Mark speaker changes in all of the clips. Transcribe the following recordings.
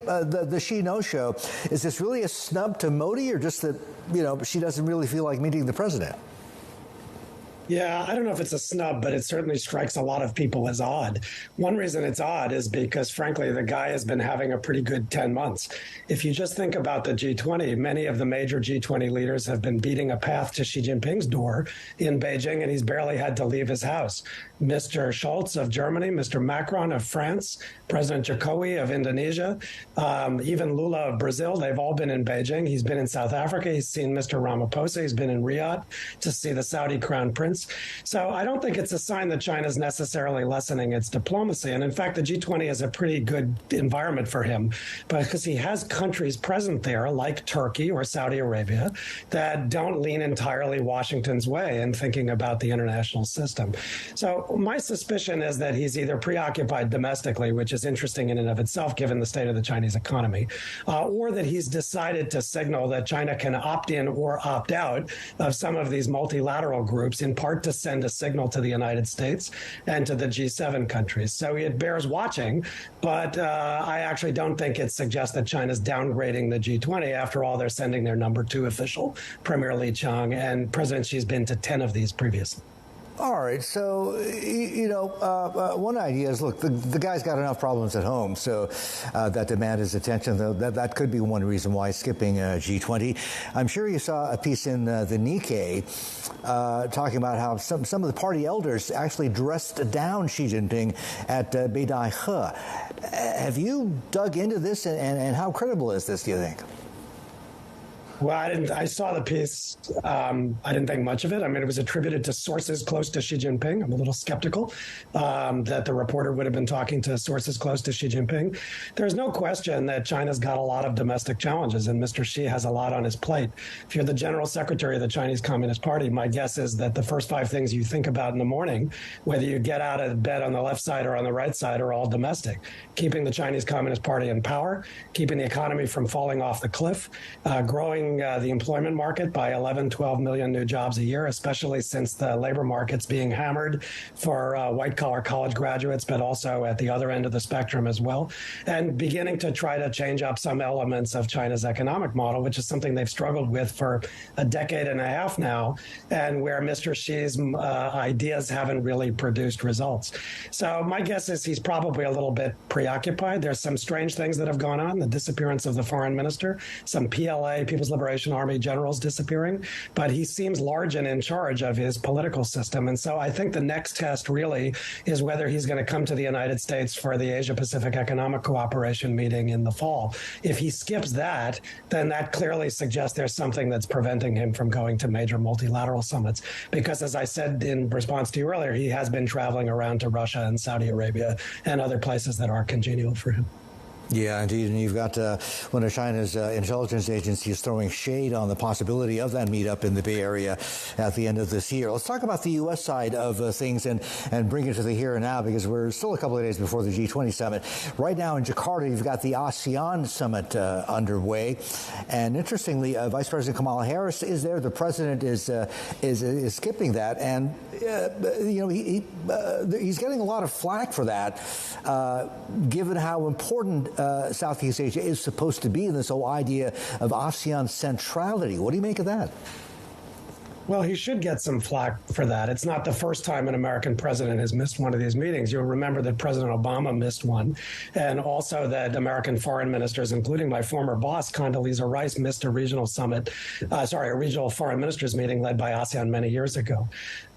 Speaker 1: The Xi no-show, is this really a snub to Modi, or just that, she doesn't really feel like meeting the president?
Speaker 2: Yeah, I don't know if it's a snub, but it certainly strikes a lot of people as odd. One reason it's odd is because, frankly, the guy has been having a pretty good 10 months. If you just think about the G20, many of the major G20 leaders have been beating a path to Xi Jinping's door in Beijing, and he's barely had to leave his house. Mr. Scholz of Germany, Mr. Macron of France, President Jokowi of Indonesia, even Lula of Brazil, they've all been in Beijing. He's been in South Africa. He's seen Mr. Ramaphosa. He's been in Riyadh to see the Saudi crown prince. So I don't think it's a sign that China's necessarily lessening its diplomacy. And in fact, the G20 is a pretty good environment for him because he has countries present there like Turkey or Saudi Arabia that don't lean entirely Washington's way in thinking about the international system. So my suspicion is that he's either preoccupied domestically, which is interesting in and of itself, given the state of the Chinese economy, or that he's decided to signal that China can opt in or opt out of some of these multilateral groups, in part to send a signal to the United States and to the G7 countries. So it bears watching, but I actually don't think it suggests that China's downgrading the G20. After all, they're sending their number 2 official, Premier Li Qiang, and President Xi's been to 10 of these previously.
Speaker 1: All right. So, one idea is, look, the guy's got enough problems at home, so that demand his attention. Though that could be one reason why he's skipping G20. I'm sure you saw a piece in the Nikkei talking about how some of the party elders actually dressed down Xi Jinping at Beidaihe. Have you dug into this, and how credible is this, do you think?
Speaker 2: Well, I saw the piece. I didn't think much of it. I mean, it was attributed to sources close to Xi Jinping. I'm a little skeptical that the reporter would have been talking to sources close to Xi Jinping. There's no question that China's got a lot of domestic challenges, and Mr. Xi has a lot on his plate. If you're the general secretary of the Chinese Communist Party, my guess is that the first 5 things you think about in the morning, whether you get out of bed on the left side or on the right side, are all domestic. Keeping the Chinese Communist Party in power, keeping the economy from falling off the cliff, growing the employment market by 11, 12 million new jobs a year, especially since the labor market's being hammered for white-collar college graduates, but also at the other end of the spectrum as well, and beginning to try to change up some elements of China's economic model, which is something they've struggled with for a decade and a half now, and where Mr. Xi's ideas haven't really produced results. So my guess is he's probably a little bit preoccupied. There's some strange things that have gone on, the disappearance of the foreign minister, some PLA, People's Liberation Army generals disappearing, but he seems large and in charge of his political system. And so I think the next test really is whether he's going to come to the United States for the Asia-Pacific Economic Cooperation meeting in the fall. If he skips that, then that clearly suggests there's something that's preventing him from going to major multilateral summits. Because as I said in response to you earlier, he has been traveling around to Russia and Saudi Arabia and other places that are congenial for him.
Speaker 1: Yeah, indeed. And you've got one of China's intelligence agencies throwing shade on the possibility of that meetup in the Bay Area at the end of this year. Let's talk about the U.S. side of things and bring it to the here and now, because we're still a couple of days before the G20 summit. Right now in Jakarta, you've got the ASEAN summit underway. And interestingly, Vice President Kamala Harris is there. The president is skipping that. And, he's getting a lot of flack for that, given how important Southeast Asia is supposed to be in this whole idea of ASEAN centrality. What do you make of that?
Speaker 2: Well, he should get some flack for that. It's not the first time an American president has missed one of these meetings. You'll remember that President Obama missed one, and also that American foreign ministers, including my former boss, Condoleezza Rice, missed a regional a regional foreign ministers meeting led by ASEAN many years ago.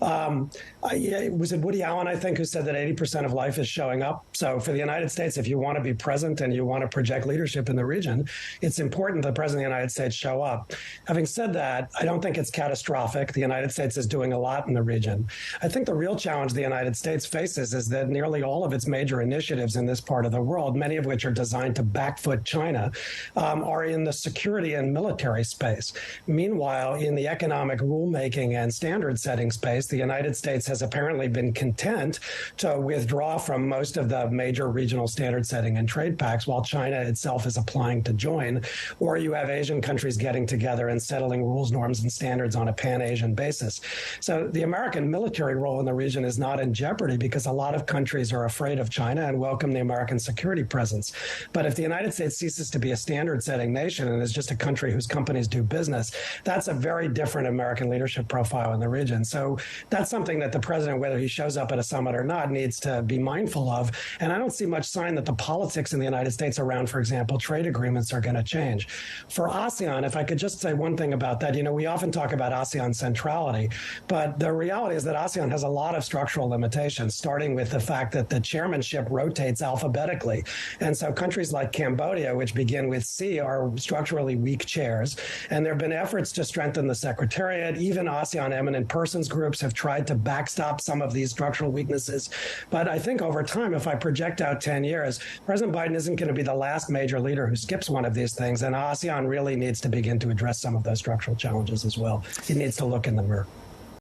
Speaker 2: Was it Woody Allen, I think, who said that 80% of life is showing up? So for the United States, if you want to be present and you want to project leadership in the region, it's important that the President of the United States show up. Having said that, I don't think it's catastrophic. The United States is doing a lot in the region. I think the real challenge the United States faces is that nearly all of its major initiatives in this part of the world, many of which are designed to backfoot China, are in the security and military space. Meanwhile, in the economic rulemaking and standard setting space, the United States has apparently been content to withdraw from most of the major regional standard setting and trade pacts, while China itself is applying to join. Or you have Asian countries getting together and settling rules, norms, and standards on a pan pan-Asian basis. So the American military role in the region is not in jeopardy because a lot of countries are afraid of China and welcome the American security presence. But if the United States ceases to be a standard-setting nation and is just a country whose companies do business, that's a very different American leadership profile in the region. So that's something that the president, whether he shows up at a summit or not, needs to be mindful of. And I don't see much sign that the politics in the United States around, for example, trade agreements are going to change. For ASEAN, if I could just say one thing about that, we often talk about ASEAN centrality, but the reality is that ASEAN has a lot of structural limitations, starting with the fact that the chairmanship rotates alphabetically. And so countries like Cambodia, which begin with C, are structurally weak chairs. And there have been efforts to strengthen the secretariat. Even ASEAN eminent persons groups have tried to backstop some of these structural weaknesses. But I think over time, if I project out 10 years, President Biden isn't going to be the last major leader who skips one of these things. And ASEAN really needs to begin to address some of those structural challenges as well. It needs to look in the mirror.